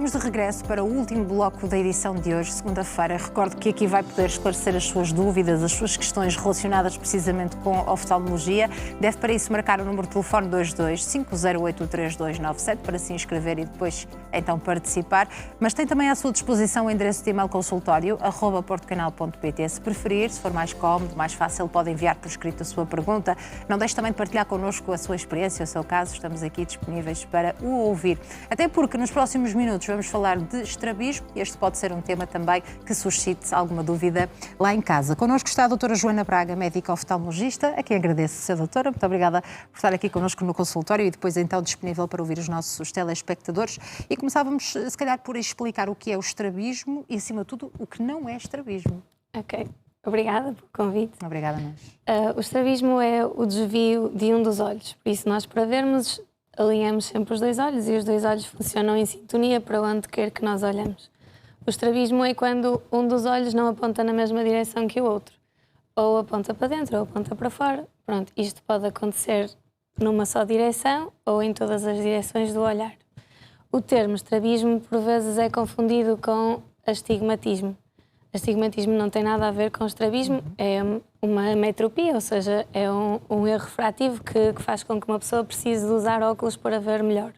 Estamos de regresso para o último bloco da edição de hoje, segunda-feira. Recordo que aqui vai poder esclarecer as suas dúvidas, as suas questões relacionadas precisamente com a oftalmologia. Deve para isso marcar o número de telefone 22 508 3297 para se inscrever e depois então participar. Mas tem também à sua disposição o endereço de e-mail consultório@portocanal.pt. Se preferir, se for mais cómodo, mais fácil, pode enviar por escrito a sua pergunta. Não deixe também de partilhar connosco a sua experiência, o seu caso. Estamos aqui disponíveis para o ouvir. Até porque nos próximos minutos vamos falar de estrabismo. Este pode ser um tema também que suscite alguma dúvida lá em casa. Connosco está a doutora Joana Braga, médica oftalmologista, a quem agradeço ser doutora. Muito obrigada por estar aqui connosco no consultório e depois então disponível para ouvir os nossos telespectadores. E começávamos, se calhar, por explicar o que é o estrabismo e, acima de tudo, o que não é estrabismo. Ok. Obrigada pelo convite. Obrigada a nós. O estrabismo é o desvio de um dos olhos. Por isso, nós, para vermos, alinhamos sempre os dois olhos e os dois olhos funcionam em sintonia para onde quer que nós olhamos. O estrabismo é quando um dos olhos não aponta na mesma direção que o outro. Ou aponta para dentro ou aponta para fora. Pronto, isto pode acontecer numa só direção ou em todas as direções do olhar. O termo estrabismo, por vezes, é confundido com astigmatismo. Astigmatismo não tem nada a ver com estrabismo, é uma metropia, ou seja, é um erro refrativo que faz com que uma pessoa precise de usar óculos para ver melhor.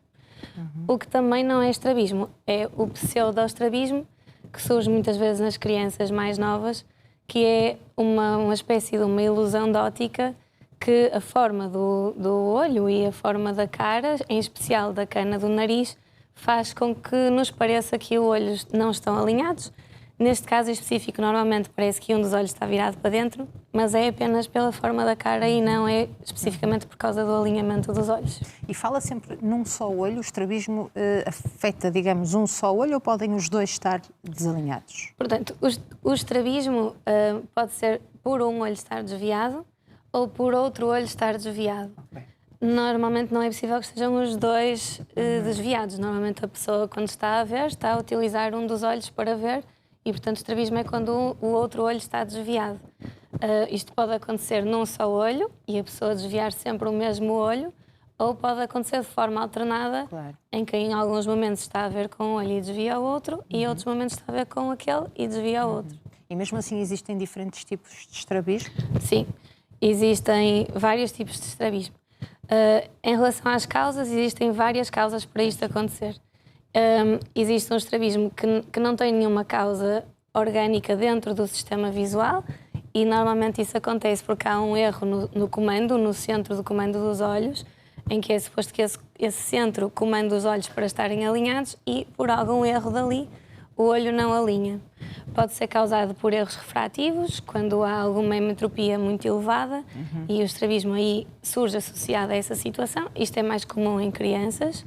O que também não é estrabismo, é o pseudoestrabismo, que surge muitas vezes nas crianças mais novas, que é uma espécie de uma ilusão de óptica que a forma do olho e a forma da cara, em especial da cana do nariz, faz com que nos pareça que os olhos não estão alinhados. Neste caso específico, normalmente parece que um dos olhos está virado para dentro, mas é apenas pela forma da cara e não é especificamente por causa do alinhamento dos olhos. E fala sempre num só olho, o estrabismo afeta, digamos, um só olho ou podem os dois estar desalinhados? Portanto, o estrabismo pode ser por um olho estar desviado ou por outro olho estar desviado. Okay. Normalmente não é possível que estejam os dois desviados. Normalmente a pessoa, quando está a ver, está a utilizar um dos olhos para ver. E, portanto, o estrabismo é quando o outro olho está desviado. Isto pode acontecer num só olho e a pessoa desviar sempre o mesmo olho, ou pode acontecer de forma alternada, claro, em que em alguns momentos está a ver com um olho e desvia o outro, e outros momentos está a ver com aquele e desvia o outro. E mesmo assim existem diferentes tipos de estrabismo? Sim, existem vários tipos de estrabismo. Em relação às causas, existem várias causas para isto acontecer. Existe um estrabismo que não tem nenhuma causa orgânica dentro do sistema visual e normalmente isso acontece porque há um erro no comando, no centro do comando dos olhos, em que é suposto que esse centro comanda os olhos para estarem alinhados e por algum erro dali o olho não alinha. Pode ser causado por erros refrativos, quando há alguma hemetropia muito elevada e o estrabismo aí surge associado a essa situação. Isto é mais comum em crianças.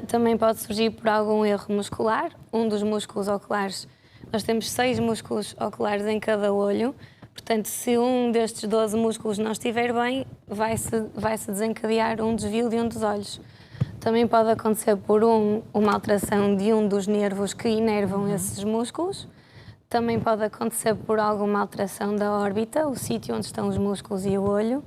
Também pode surgir por algum erro muscular, um dos músculos oculares. Nós temos 6 músculos oculares em cada olho, portanto, se um destes 12 músculos não estiver bem, vai-se desencadear um desvio de um dos olhos. Também pode acontecer por uma alteração de um dos nervos que inervam esses músculos. Também pode acontecer por alguma alteração da órbita, o sítio onde estão os músculos e o olho.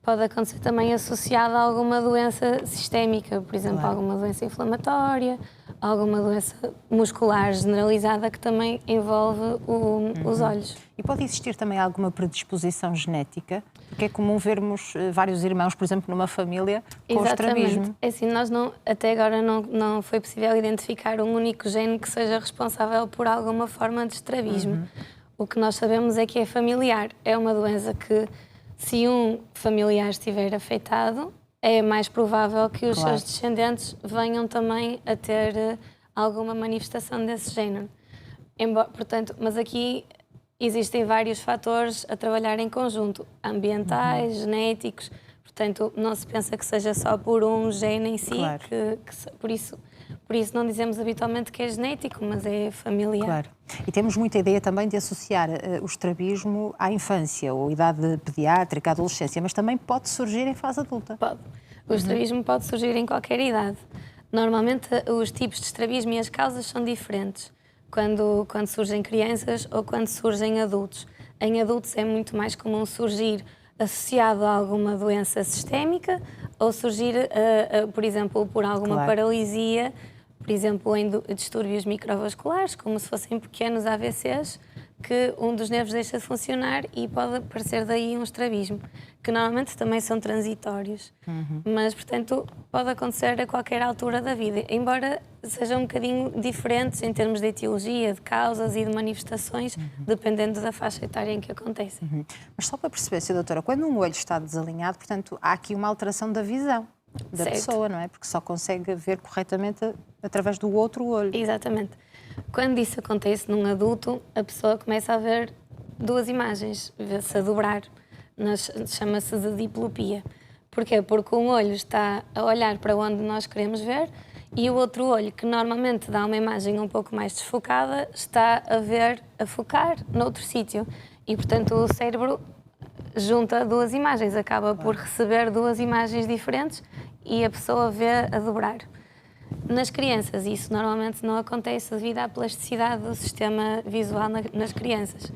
Pode acontecer também associado a alguma doença sistémica, por exemplo, claro, alguma doença inflamatória, alguma doença muscular generalizada que também envolve os olhos. E pode existir também alguma predisposição genética? Porque é comum vermos vários irmãos, por exemplo, numa família com estrabismo. É assim, até agora não foi possível identificar um único gene que seja responsável por alguma forma de estrabismo. O que nós sabemos é que é familiar. É uma doença que, se um familiar estiver afetado, é mais provável que os seus descendentes venham também a ter alguma manifestação desse género. Portanto, mas aqui existem vários fatores a trabalhar em conjunto, ambientais, genéticos, portanto não se pensa que seja só por um gene em si, claro, por isso não dizemos habitualmente que é genético, mas é familiar. Claro. E temos muita ideia também de associar o estrabismo à infância, ou idade pediátrica, à adolescência, mas também pode surgir em fase adulta. Pode. O estrabismo pode surgir em qualquer idade. Normalmente os tipos de estrabismo e as causas são diferentes quando surgem crianças ou quando surgem adultos. Em adultos é muito mais comum surgir associado a alguma doença sistémica ou surgir, por exemplo, por alguma paralisia. Por por exemplo, em distúrbios microvasculares, como se fossem pequenos AVCs, que um dos nervos deixa de funcionar e pode aparecer daí um estrabismo, que normalmente também são transitórios. Mas, portanto, pode acontecer a qualquer altura da vida, embora sejam um bocadinho diferentes em termos de etiologia, de causas e de manifestações, dependendo da faixa etária em que acontecem. Mas só para perceber, Sra. Doutora, quando um olho está desalinhado, portanto, há aqui uma alteração da visão da pessoa, não é? Porque só consegue ver corretamente através do outro olho. Exatamente. Quando isso acontece num adulto, a pessoa começa a ver duas imagens, vê-se a dobrar. Chama-se de diplopia. Porquê? Porque um olho está a olhar para onde nós queremos ver e o outro olho, que normalmente dá uma imagem um pouco mais desfocada, está a focar noutro sítio. E, portanto, o cérebro junta duas imagens, acaba por receber duas imagens diferentes e a pessoa vê a dobrar. Nas crianças, isso normalmente não acontece devido à plasticidade do sistema visual nas crianças.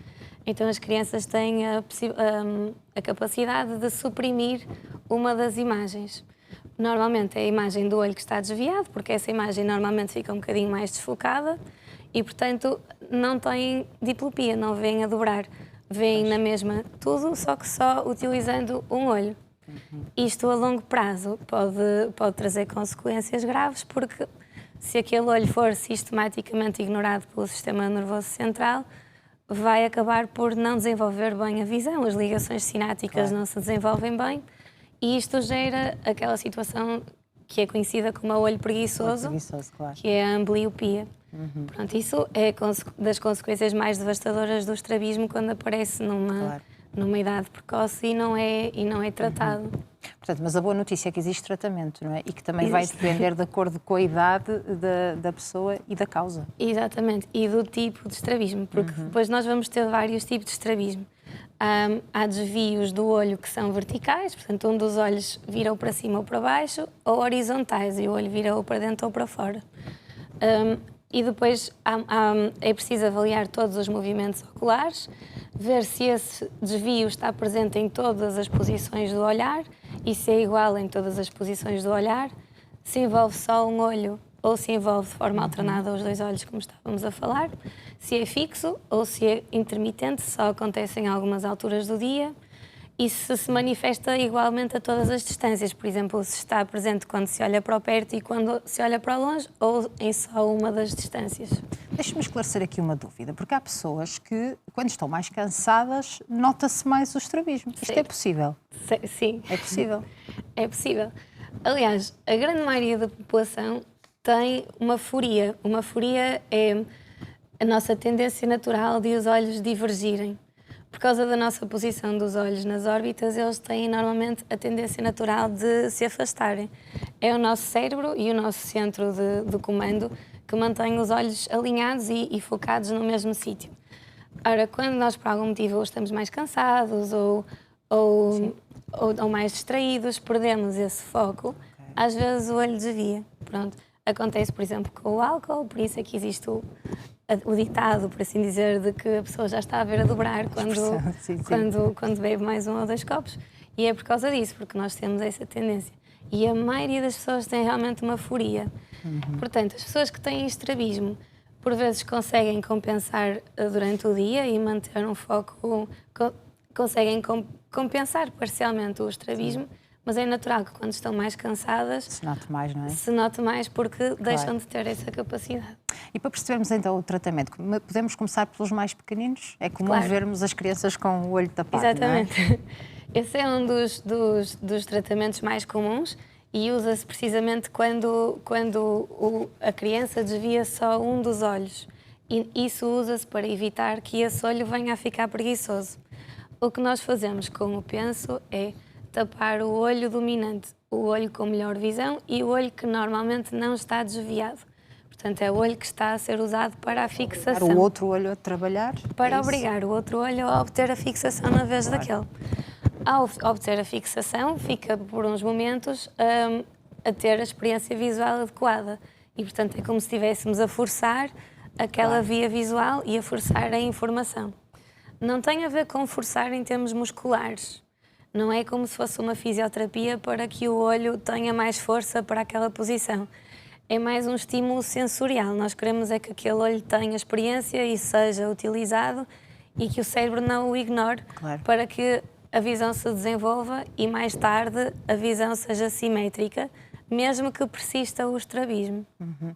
Então, as crianças têm a capacidade de suprimir uma das imagens. Normalmente é a imagem do olho que está desviado, porque essa imagem normalmente fica um bocadinho mais desfocada e, portanto, não têm diplopia, não veem a dobrar. Veem na mesma tudo, só que só utilizando um olho. Isto a longo prazo pode trazer consequências graves, porque se aquele olho for sistematicamente ignorado pelo sistema nervoso central, vai acabar por não desenvolver bem a visão, as ligações sinápticas não se desenvolvem bem e isto gera aquela situação que é conhecida como o olho preguiçoso, que é a ambliopia. Pronto, isso é das consequências mais devastadoras do estrabismo quando aparece numa idade precoce e não é tratado. Portanto, mas a boa notícia é que existe tratamento, não é? E que também vai depender de acordo com a idade da pessoa e da causa. Exatamente, e do tipo de estrabismo, porque depois nós vamos ter vários tipos de estrabismo. Há desvios do olho que são verticais, portanto, um dos olhos vira ou para cima ou para baixo, ou horizontais, e o olho vira ou para dentro ou para fora. E depois é preciso avaliar todos os movimentos oculares, ver se esse desvio está presente em todas as posições do olhar e se é igual em todas as posições do olhar, se envolve só um olho ou se envolve de forma alternada os dois olhos, como estávamos a falar, se é fixo ou se é intermitente, só acontece em algumas alturas do dia, e se manifesta igualmente a todas as distâncias, por exemplo, se está presente quando se olha para o perto e quando se olha para o longe, ou em só uma das distâncias. Deixe-me esclarecer aqui uma dúvida, porque há pessoas que, quando estão mais cansadas, nota-se mais o estrabismo. Isto é possível? Sim. É possível? É possível. Aliás, a grande maioria da população tem uma foria. Uma foria é a nossa tendência natural de os olhos divergirem. Por causa da nossa posição dos olhos nas órbitas, eles têm normalmente a tendência natural de se afastarem. É o nosso cérebro e o nosso centro de comando que mantém os olhos alinhados e focados no mesmo sítio. Ora, quando nós por algum motivo estamos mais cansados ou mais distraídos, perdemos esse foco, às vezes o olho desvia. Pronto. Acontece, por exemplo, com o álcool, por isso é que existe o ditado, por assim dizer, de que a pessoa já está a ver a dobrar quando bebe mais um ou dois copos. E é por causa disso, porque nós temos essa tendência. E a maioria das pessoas tem realmente uma foria. Portanto, as pessoas que têm estrabismo, por vezes conseguem compensar durante o dia e manter um foco, conseguem compensar parcialmente o estrabismo, mas é natural que quando estão mais cansadas... Se note mais, não é? Se note mais porque deixam de ter essa capacidade. E para percebermos então o tratamento, podemos começar pelos mais pequeninos? É comum vermos as crianças com o olho tapado, exatamente. Não é? Esse é um dos tratamentos mais comuns e usa-se precisamente quando a criança desvia só um dos olhos. E isso usa-se para evitar que esse olho venha a ficar preguiçoso. O que nós fazemos com o penso é tapar o olho dominante, o olho com melhor visão e o olho que normalmente não está desviado. Portanto, é o olho que está a ser usado para a fixação. Para o outro olho a trabalhar? Para obrigar o outro olho a obter a fixação na vez daquele. Ao obter a fixação, fica por uns momentos a ter a experiência visual adequada. E, portanto, é como se estivéssemos a forçar aquela via visual e a forçar a informação. Não tem a ver com forçar em termos musculares. Não é como se fosse uma fisioterapia para que o olho tenha mais força para aquela posição. é mais um estímulo sensorial. Nós queremos é que aquele olho tenha experiência e seja utilizado e que o cérebro não o ignore, Claro. para que a visão se desenvolva e mais tarde a visão seja simétrica, mesmo que persista o estrabismo.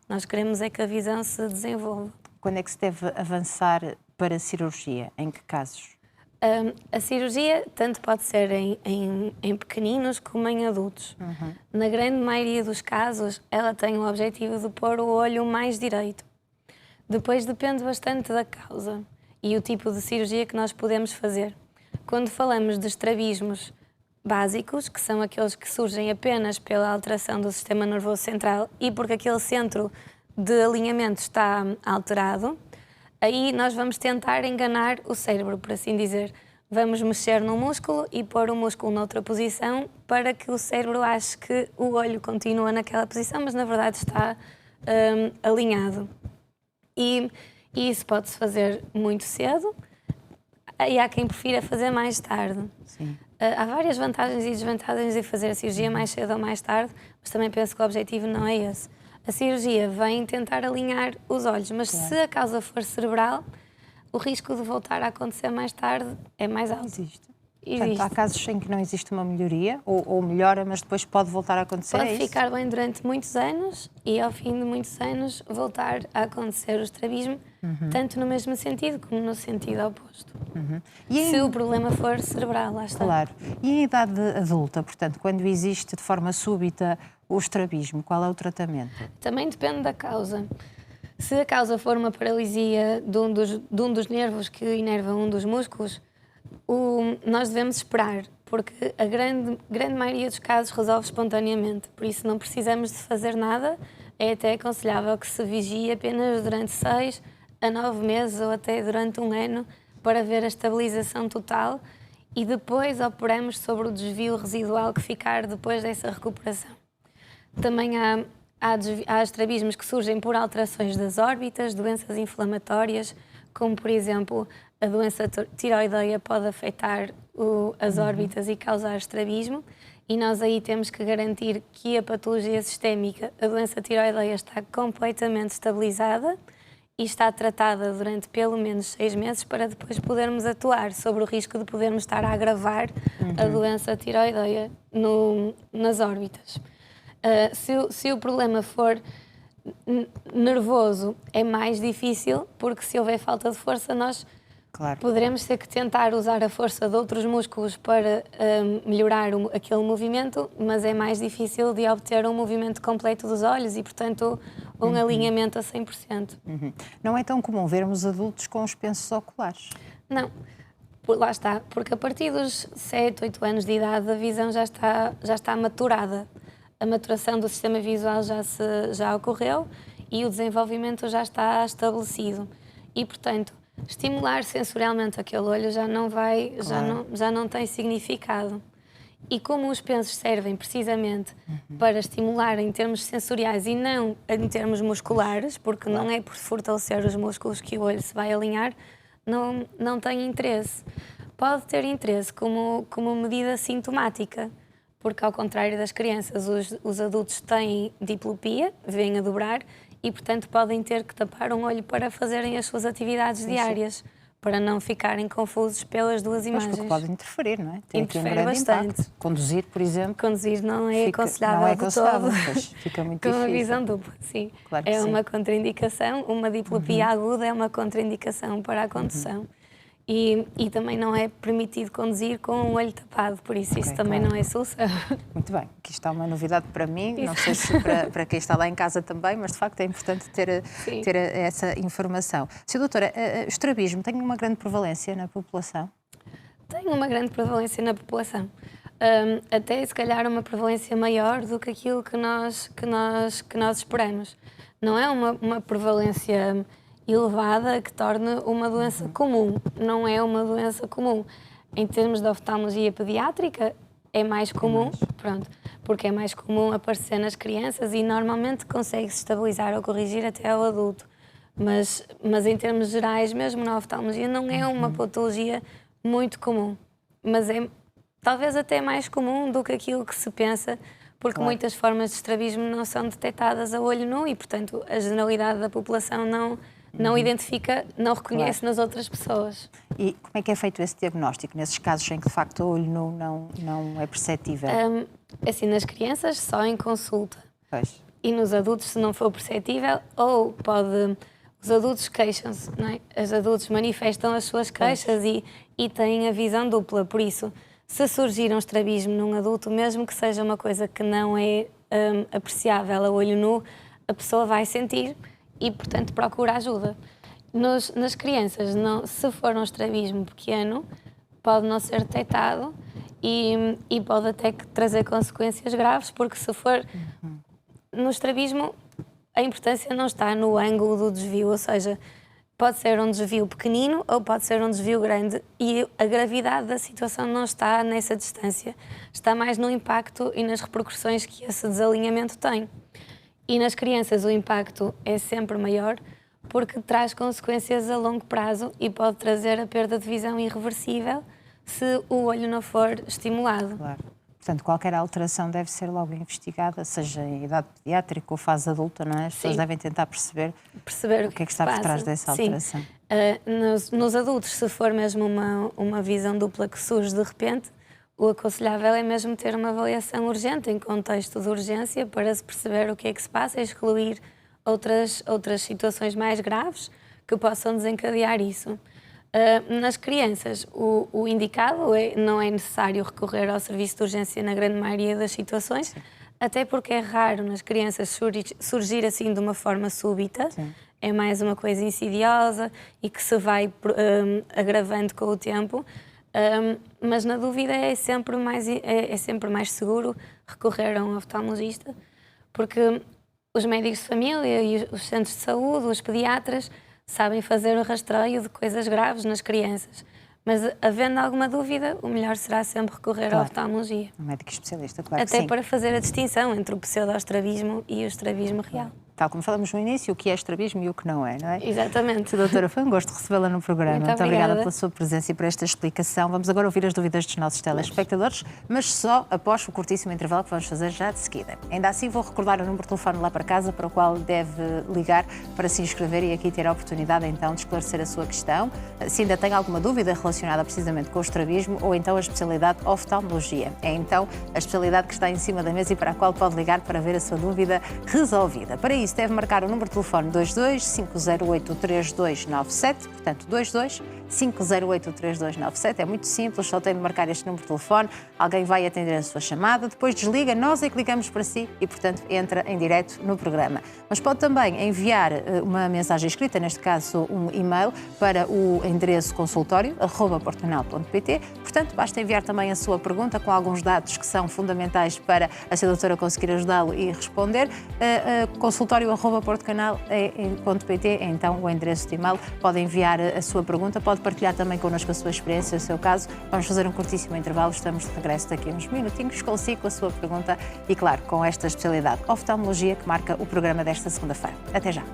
Nós queremos é que a visão se desenvolva. Quando é que se deve avançar para a cirurgia? Em que casos? A cirurgia tanto pode ser em pequeninos como em adultos. Na grande maioria dos casos, ela tem o objetivo de pôr o olho mais direito. Depois depende bastante da causa e o tipo de cirurgia que nós podemos fazer. Quando falamos de estrabismos básicos, que são aqueles que surgem apenas pela alteração do sistema nervoso central e porque aquele centro de alinhamento está alterado, aí nós vamos tentar enganar o cérebro, por assim dizer. Vamos mexer no músculo e pôr o músculo noutra posição para que o cérebro ache que o olho continua naquela posição, mas na verdade está alinhado. E isso pode-se fazer muito cedo e há quem prefira fazer mais tarde. Sim. Há várias vantagens e desvantagens em fazer a cirurgia mais cedo ou mais tarde, mas também penso que o objetivo não é esse. A cirurgia vem tentar alinhar os olhos, mas se a causa for cerebral, o risco de voltar a acontecer mais tarde é mais alto. Existe. Existe. Portanto, há casos em que não existe uma melhoria, ou melhora, mas depois pode voltar a acontecer, Pode é isso? ficar bem durante muitos anos e, ao fim de muitos anos, voltar a acontecer o estrabismo, tanto no mesmo sentido como no sentido oposto. E em- Se o problema for cerebral, lá está. Claro. E em idade adulta, portanto, quando existe de forma súbita o estrabismo, qual é o tratamento? Também depende da causa. Se a causa for uma paralisia de um dos nervos que inerva um dos músculos, nós devemos esperar, porque a grande maioria dos casos resolve espontaneamente. Por isso não precisamos de fazer nada. É até aconselhável que se vigie apenas durante 6 a 9 meses ou até durante um ano para ver a estabilização total e depois operamos sobre o desvio residual que ficar depois dessa recuperação. Também há estrabismos que surgem por alterações das órbitas, doenças inflamatórias, como por exemplo a doença tiroideia pode afetar as órbitas e causar estrabismo, e nós aí temos que garantir que a patologia sistémica, a doença tiroideia, está completamente estabilizada e está tratada durante pelo menos 6 meses para depois podermos atuar sobre o risco de podermos estar a agravar a doença tiroideia nas órbitas. Se o problema for nervoso, é mais difícil, porque se houver falta de força, nós Claro. poderemos ter que tentar usar a força de outros músculos para melhorar aquele movimento, mas é mais difícil de obter um movimento completo dos olhos e, portanto, um alinhamento a 100%. Não é tão comum vermos adultos com os pensos oculares. Não, lá está, porque a partir dos 7, 8 anos de idade a visão já está maturada. A maturação do sistema visual já ocorreu e o desenvolvimento já está estabelecido. E, portanto, estimular sensorialmente aquele olho já não tem significado. E como os pensos servem precisamente para estimular em termos sensoriais e não em termos musculares, porque não é por fortalecer os músculos que o olho se vai alinhar, não tem interesse. Pode ter interesse como medida sintomática, porque ao contrário das crianças, os adultos têm diplopia, veem a dobrar, e portanto podem ter que tapar um olho para fazerem as suas atividades diárias, para não ficarem confusos pelas duas imagens. Mas porque pode interferir, não é? Tem aqui Interfere um grande bastante. impacto. Conduzir, por exemplo, Conduzir não é aconselhável, não é de aconselhável, todo. pois, fica muito Com difícil. a visão dupla, sim. Claro que É sim. uma contraindicação, uma diplopia aguda é uma contraindicação para a condução. E também não é permitido conduzir com um olho tapado, por isso isso também claro. não é solução. Muito bem, aqui está uma novidade para mim, não sei se para quem está lá em casa também, mas de facto é importante ter essa informação. Sra. Doutora, o estrabismo tem uma grande prevalência na população? Tem uma grande prevalência na população. Até se calhar uma prevalência maior do que aquilo que nós esperamos. Não é uma prevalência elevada que torne uma doença comum. Não é uma doença comum. Em termos de oftalmologia pediátrica, é mais comum, pronto, porque é mais comum aparecer nas crianças e normalmente consegue-se estabilizar ou corrigir até ao adulto. Mas em termos gerais, mesmo na oftalmologia, não é uma patologia muito comum. Mas é talvez até mais comum do que aquilo que se pensa, porque Claro. muitas formas de estrabismo não são detectadas a olho nu e, portanto, a generalidade da população não identifica, não reconhece nas outras pessoas. E como é que é feito esse diagnóstico, nesses casos em que de facto o olho nu não é perceptível? Assim, nas crianças, só em consulta. Pois. E nos adultos, se não for perceptível, ou pode... Os adultos queixam-se, não é? Os adultos manifestam as suas queixas e têm a visão dupla. Por isso, se surgir um estrabismo num adulto, mesmo que seja uma coisa que não é apreciável a olho nu, a pessoa vai sentir e, portanto, procura ajuda. Nas crianças, se for um estrabismo pequeno, pode não ser detectado e pode até trazer consequências graves, porque se for no estrabismo, a importância não está no ângulo do desvio, ou seja, pode ser um desvio pequenino ou pode ser um desvio grande e a gravidade da situação não está nessa distância, está mais no impacto e nas repercussões que esse desalinhamento tem. E nas crianças o impacto é sempre maior porque traz consequências a longo prazo e pode trazer a perda de visão irreversível se o olho não for estimulado. Claro. Portanto, qualquer alteração deve ser logo investigada, seja em idade pediátrica ou fase adulta, não é? As pessoas devem tentar perceber o que é que está por trás dessa alteração. Nos adultos, se for mesmo uma visão dupla que surge de repente, o aconselhável é mesmo ter uma avaliação urgente, em contexto de urgência, para se perceber o que é que se passa e excluir outras situações mais graves que possam desencadear isso. Nas crianças, o indicado não é necessário recorrer ao serviço de urgência na grande maioria das situações, até porque é raro nas crianças surgir assim de uma forma súbita. Sim. É mais uma coisa insidiosa e que se vai agravando com o tempo. Mas na dúvida é sempre mais seguro recorrer a um oftalmologista, porque os médicos de família e os centros de saúde, os pediatras, sabem fazer o rastreio de coisas graves nas crianças. Mas, havendo alguma dúvida, o melhor será sempre recorrer à oftalmologia. Um médico especialista, claro que sim. Até para fazer a distinção entre o pseudoestrabismo e o estrabismo real. Tal como falamos no início, o que é estrabismo e o que não é, não é? Exatamente. Doutora, foi um gosto recebê-la no programa. Muito obrigada pela sua presença e por esta explicação. Vamos agora ouvir as dúvidas dos nossos telespectadores, mas só após o curtíssimo intervalo que vamos fazer já de seguida. Ainda assim, vou recordar o número de telefone lá para casa para o qual deve ligar para se inscrever e aqui ter a oportunidade então de esclarecer a sua questão. Se ainda tem alguma dúvida relacionada precisamente com o estrabismo ou então a especialidade oftalmologia. É então a especialidade que está em cima da mesa e para a qual pode ligar para ver a sua dúvida resolvida. Para isso, deve marcar o número de telefone 22 508 3297, portanto 22 508 3297, é muito simples, só tem de marcar este número de telefone, alguém vai atender a sua chamada, depois desliga, nós é que ligamos para si e, portanto, entra em direto no programa. Mas pode também enviar uma mensagem escrita, neste caso um e-mail, para o endereço consultório@portucanal.pt, portanto, basta enviar também a sua pergunta com alguns dados que são fundamentais para a sua doutora conseguir ajudá-lo e responder. Consultório@portucanal.pt é então o endereço de e-mail, pode enviar a sua pergunta, pode partilhar também connosco a sua experiência, o seu caso. Vamos fazer um curtíssimo intervalo, estamos de regresso daqui a uns minutinhos consigo, com a sua pergunta e, claro, com esta especialidade oftalmologia que marca o programa desta segunda-feira. Até já!